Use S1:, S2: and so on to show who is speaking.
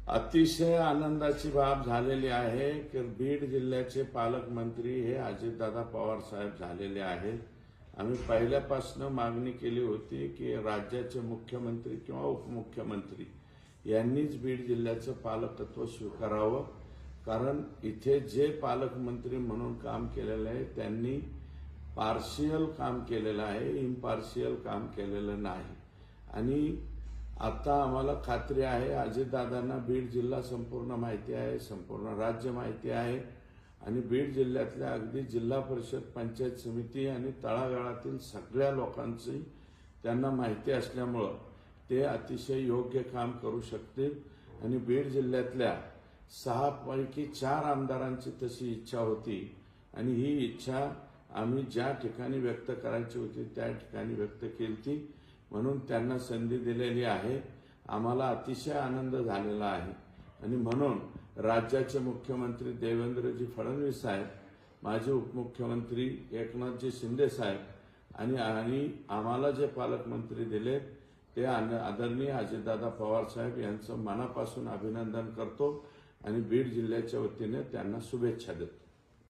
S1: अतिशय आनंदाची बाब झालेली आहे की बीड जिल्ह्याचे पालकमंत्री हे अजितदादा पवार साहेब झालेले आहेत। आम्ही पहिल्यापासून मागणी केली होती की राज्याचे मुख्यमंत्री किंवा उपमुख्यमंत्री यांनीच बीड जिल्ह्याचं पालकत्व स्वीकारावं, कारण इथे जे पालकमंत्री म्हणून काम केलेलं आहे त्यांनी पार्शियल काम केलेलं आहे, इम्पार्शियल काम केलेलं नाही। आणि आता आम्हाला खात्री आहे अजितदादांना बीड जिल्हा संपूर्ण माहिती आहे, संपूर्ण राज्य माहिती आहे आणि बीड जिल्ह्यातल्या अगदी जिल्हा परिषद, पंचायत समिती आणि तळागाळातील सगळ्या लोकांची त्यांना माहिती असल्यामुळं ते अतिशय योग्य काम करू शकतील। आणि बीड जिल्ह्यातल्या 6 पैकी 4 आमदारांची तशी इच्छा होती आणि ही इच्छा आम्ही ज्या ठिकाणी व्यक्त करायची होती त्या ठिकाणी व्यक्त केली, म्हणून त्यांना संधी दिलेली आहे। आम्हाला अतिशय आनंद झालेला आहे आणि म्हणून राज्याचे मुख्यमंत्री देवेंद्रजी फडणवीस साहेब, माजी उपमुख्यमंत्री एकनाथजी शिंदे साहेब आणि आम्हाला जे पालकमंत्री दिले ते आदरणीय अजितदादा पवार साहेब यांचं मनापासून अभिनंदन करतो आणि बीड जिल्ह्याच्या वतीने त्यांना शुभेच्छा देतो।